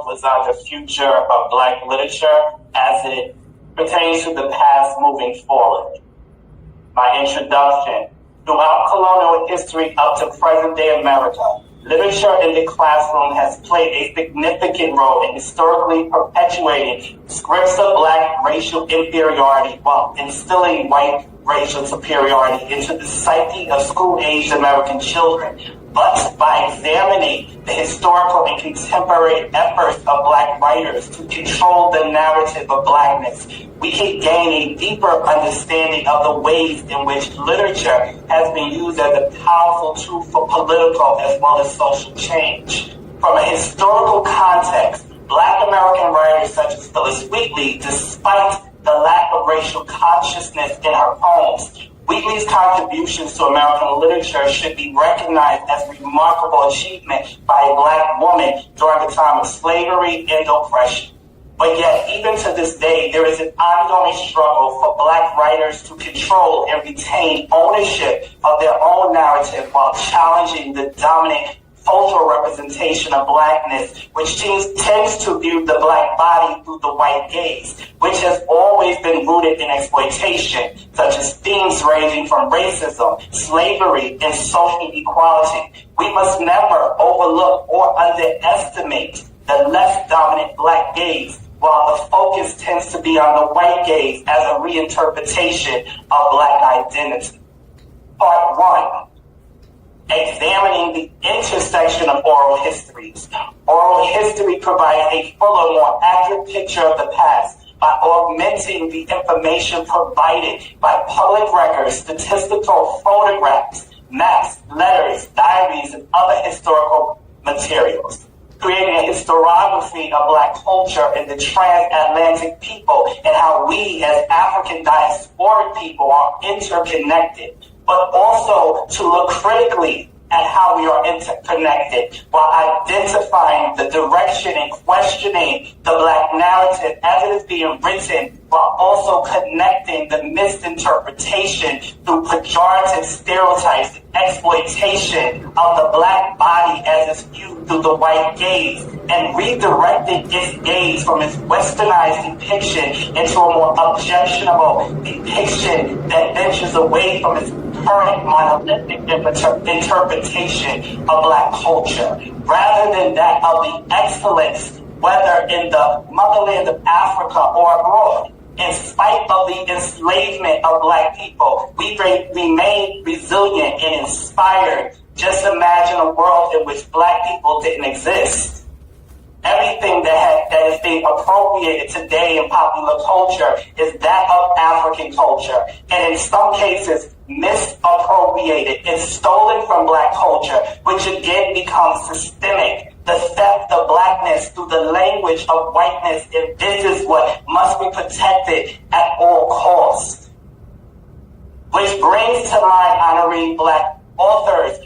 world was on the future of Black literature as it pertains to the past moving forward. My introduction. Throughout colonial history up to present-day America, literature in the classroom has played a significant role in historically perpetuating scripts of Black racial inferiority while instilling white racial superiority into the psyche of school-aged American children. But by examining the historical and contemporary efforts of Black writers to control the narrative of Blackness, we can gain a deeper understanding of the ways in which literature has been used as a powerful tool for political as well as social change. From a historical context, Black American writers such as Phyllis Wheatley, despite the lack of racial consciousness in her poems, Wheatley's contributions to American literature should be recognized as a remarkable achievement by a Black woman during the time of slavery and oppression. But yet, even to this day, there is an ongoing struggle for Black writers to control and retain ownership of their own narrative while challenging the dominant cultural representation of Blackness, which tends to view the Black body through the white gaze, which has always been rooted in exploitation, such as themes ranging from racism, slavery, and social equality. We must never overlook or underestimate the less dominant Black gaze, while the focus tends to be on the white gaze as a reinterpretation of Black identity. Part 1. Examining the intersection of oral histories. Oral history provides a fuller, more accurate picture of the past by augmenting the information provided by public records, statistical photographs, maps, letters, diaries, and other historical materials, creating a historiography of Black culture and the transatlantic people and how we as African diasporic people are interconnected, but also to look critically at how we are interconnected while identifying the direction and questioning the Black narrative as it is being written, while also connecting the misinterpretation through pejorative stereotypes and exploitation of the Black body as it's viewed through the white gaze, and redirecting its gaze from its westernized depiction into a more objectionable depiction that ventures away from its current monolithic interpretation of Black culture, rather than that of the excellence, whether in the motherland of Africa or abroad. In spite of the enslavement of Black people, we remain resilient and inspired. Just imagine a world in which Black people didn't exist. Everything that is being appropriated today in popular culture is that of African culture, and in some cases misappropriated and stolen from Black culture, which again becomes systemic. The theft of Blackness through the language of whiteness, and this is what must be protected at all costs. Which brings to mind honoring Black authors,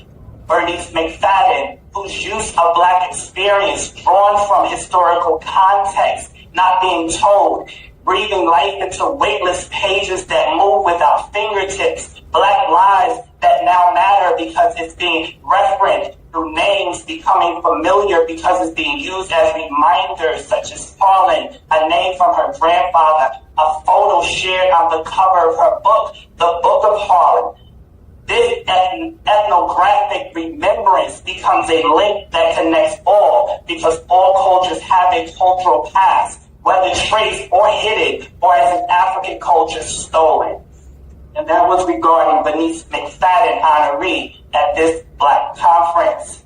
Bernice McFadden, whose use of Black experience drawn from historical context, not being told, breathing life into weightless pages that move without fingertips, Black lives that now matter because it's being referenced through names becoming familiar because it's being used as reminders, such as Harlan, a name from her grandfather, a photo shared on the cover of her book, The Book of Harlan. This ethnographic remembrance becomes a link that connects all, because all cultures have a cultural past, whether traced or hidden, or as an African culture stolen. And that was regarding Bernice McFadden honoree at this Black conference.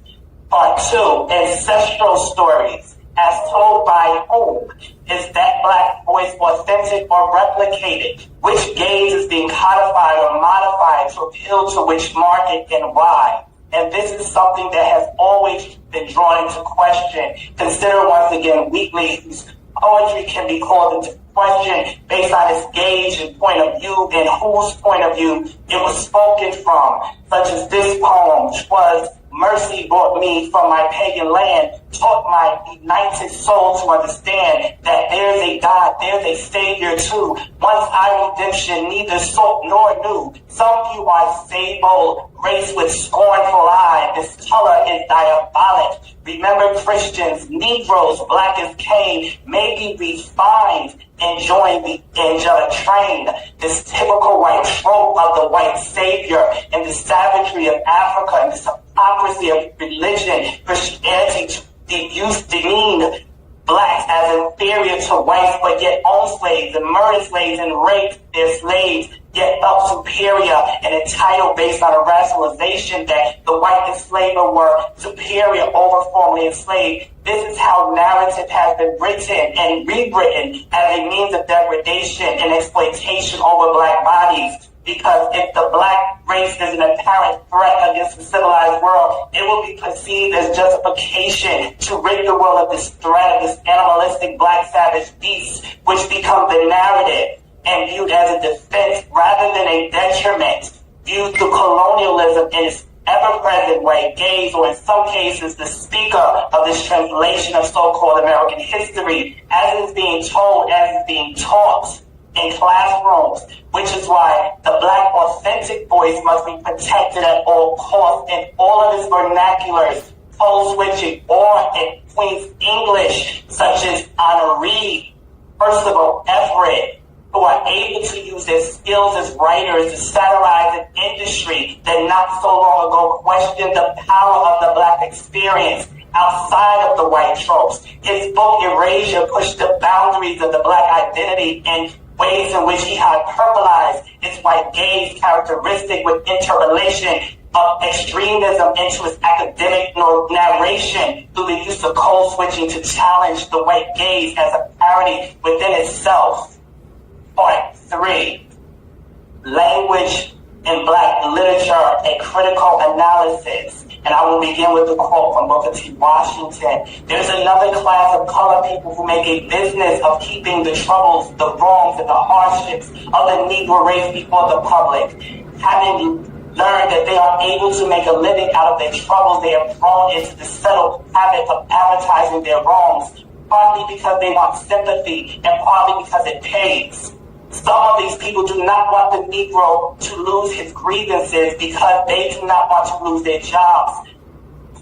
Part 2, ancestral stories. As told by whom? Is that Black voice authentic or replicated? Which gaze is being codified or modified to appeal to which market and why? And this is something that has always been drawn into question. Consider once again Wheatley's poetry can be called into question based on its gauge and point of view, and whose point of view it was spoken from, such as this poem, which was Mercy brought me from my pagan land, taught my united soul to understand that there's a God, there's a Savior too. Once I redemption neither sought nor knew. Some view our sable race with scornful eye. This color is diabolic. Remember Christians, Negroes, black as Cain, may be refined and join the angelic train. This typical white trope of the white savior and the savagery of Africa and this hypocrisy of religion, Christianity demean blacks as inferior to whites, but yet own slaves and murder slaves and rape their slaves, yet felt superior and entitled based on a rationalization that the white enslaver were superior over formerly enslaved. This is how narrative has been written and rewritten as a means of degradation and exploitation over black bodies. Because if the black race is an apparent threat against the civilized world, it will be perceived as justification to rid the world of this threat of this animalistic black savage beast, which becomes the narrative and viewed as a defense rather than a detriment, viewed through colonialism in its ever-present way, gays, or in some cases the speaker of this translation of so-called American history, as is being told, as is being taught in classrooms, which is why the black authentic voice must be protected at all costs in all of its vernaculars, code switching, or in Queen's English, such as Anna Reid, Percival Everett, who are able to use their skills as writers to satirize an industry that not so long ago questioned the power of the black experience outside of the white tropes. His book, Erasure, pushed the boundaries of the black identity and ways in which he hyperbolized its white gaze characteristic with interrelation of extremism into its academic narration through the use of code switching to challenge the white gaze as a parody within itself. Part 3. Language in black literature, a critical analysis. And I will begin with a quote from Booker T. Washington. There's another class of color people who make a business of keeping the troubles, the wrongs, and the hardships of the Negro race before the public. Having learned that they are able to make a living out of their troubles, they have thrown into the settled habit of advertising their wrongs, partly because they want sympathy and partly because it pays. Some of these people do not want the Negro to lose his grievances because they do not want to lose their jobs.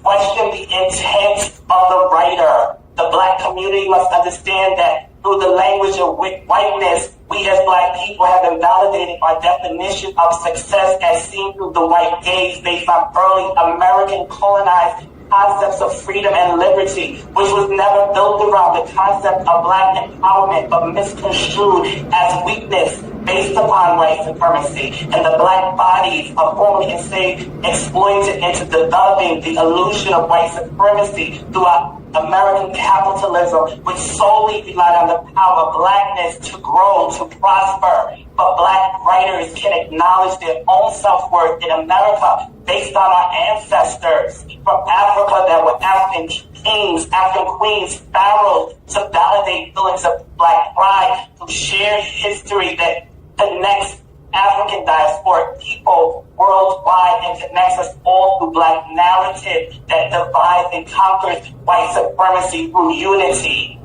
Question the intent of the writer. The black community must understand that through the language of whiteness, we as black people have invalidated our definition of success as seen through the white gaze based on early American colonized concepts of freedom and liberty, which was never built around the concept of black empowerment, but misconstrued as weakness based upon white supremacy, and the black bodies of formerly enslaved exploited into developing the illusion of white supremacy throughout American capitalism, which solely relied on the power of blackness to grow, to prosper. But black writers can acknowledge their own self-worth in America based on our ancestors from Africa that were African kings, African queens, pharaohs, to validate feelings of black pride, to share history that connects African diasporic people worldwide and connects us all through black narrative that divides and conquers white supremacy through unity.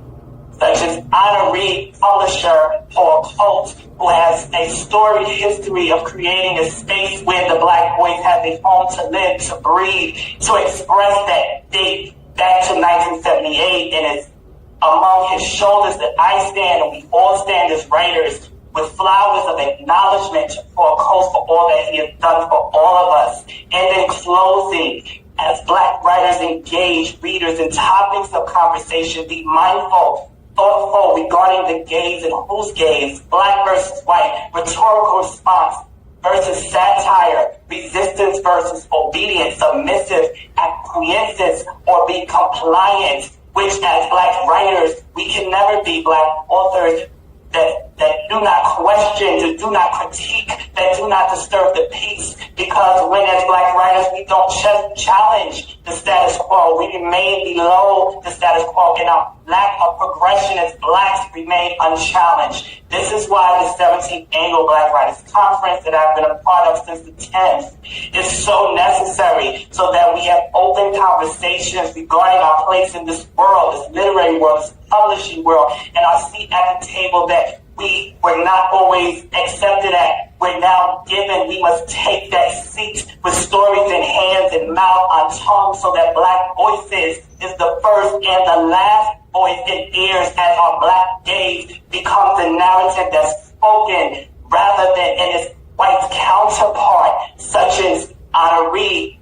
Such as Anna Reid, publisher Paul Coates, who has a storied history of creating a space where the black voice has a home to live, to breathe, to express that date back to 1978, and it's among his shoulders that I stand, and we all stand as writers, with flowers of acknowledgement for Coates for all that he has done for all of us. And in closing, as black writers engage readers in topics of conversation, be mindful, thoughtful regarding the gaze and whose gaze, black versus white, rhetorical response versus satire, resistance versus obedience, submissive, acquiescence, or be compliant, which as black writers, we can never be black authors that do not question, that do not critique, that do not disturb the peace. Because when as Black writers, we don't challenge the status quo. We remain below the status quo, and our lack of progression as Blacks remain unchallenged. This is why the 17th Annual Black Writers Conference that I've been a part of since the 10th is so necessary, so that we have open conversations regarding our place in this world, this literary world, this publishing world, and our seat at the table that we were not always accepted at. We're now given. We must take that seat with stories in hands and mouth on tongue, so that Black voices is the first and the last voice in ears, as our Black gaze becomes the narrative that's spoken, rather than in its white counterpart, such as Honoree,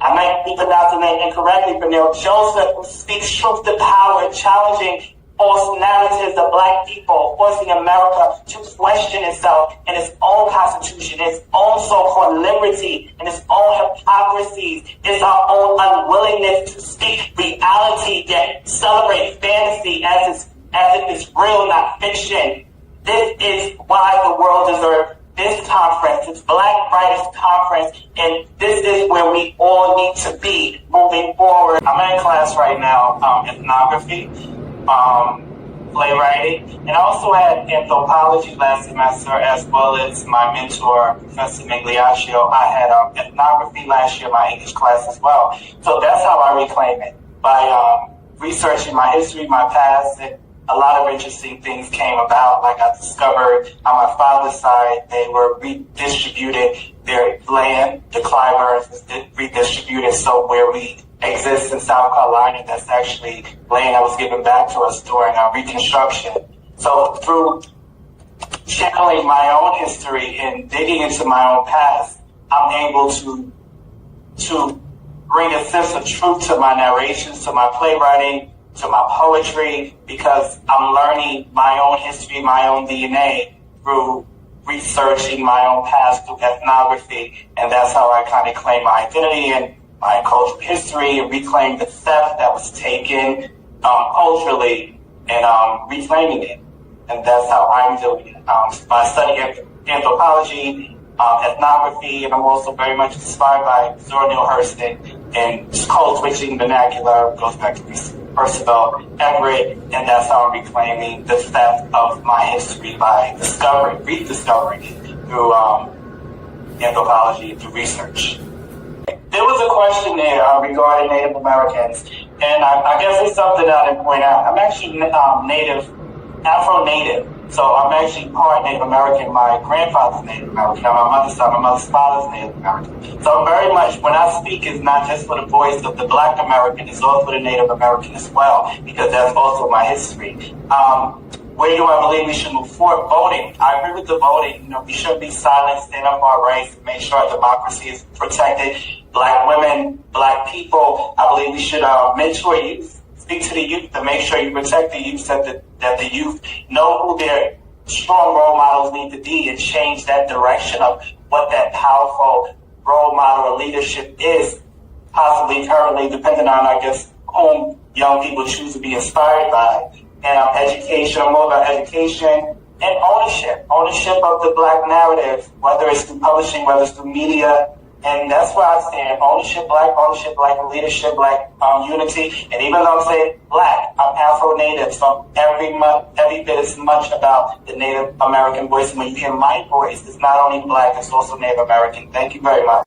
I might be pronouncing that incorrectly, but Neil Joseph, who speaks truth to power, challenging false narratives of Black people, forcing America to question itself and its own constitution, its own so-called liberty, and its own hypocrisies. It's our own unwillingness to speak reality, yet celebrate fantasy as if it's real, not fiction. This is why the world deserves this conference, this Black Writers Conference, and this is where we all need to be moving forward. I'm in class right now, ethnography, playwriting, and I also had anthropology last semester, as well as my mentor, Professor Migliaccio. I had ethnography last year, my English class as well. So that's how I reclaim it, by researching my history, my past, and a lot of interesting things came about. Like I discovered on my father's side, they were redistributed their land. The Clyburns was redistributed. So where we exist in South Carolina, that's actually land that was given back to us during our Reconstruction. So through channeling my own history and digging into my own past, I'm able to bring a sense of truth to my narrations, to my playwriting, to my poetry, because I'm learning my own history, my own DNA through researching my own past through ethnography. And that's how I kind of claim my identity and my cultural history, and reclaim the theft that was taken culturally, and reclaiming it. And that's how I'm doing it. By studying anthropology, ethnography, and I'm also very much inspired by Zora Neale Hurston and code switching vernacular. Goes back to Percival Everett, and that's how I'm reclaiming the theft of my history by rediscovering it through anthropology, through research. There was a question there regarding Native Americans, and I guess it's something that I didn't point out. I'm actually Afro-Native, so I'm actually part Native American. My grandfather's Native American. On my mother's side, my mother's father's Native American. So very much, when I speak, it's not just for the voice of the Black American, it's also for the Native American as well, because that's also my history. Where do I believe we should move forward? Voting. I agree with the voting. We shouldn't be silent, stand up for our rights, make sure our democracy is protected. Black women, Black people, I believe we should mentor youth, speak to the youth to make sure you protect the youth, that the youth know who their strong role models need to be, and change that direction of what that powerful role model or leadership is, possibly currently, depending on, I guess, whom young people choose to be inspired by. And education, I'm more about education and ownership of the Black narrative, whether it's through publishing, whether it's through media. And that's where I stand. Ownership, Black leadership, Black unity. And even though I'm saying Black, I'm Afro-Native, so every bit as much about the Native American voice. When you hear my voice, it's not only Black, it's also Native American. Thank you very much.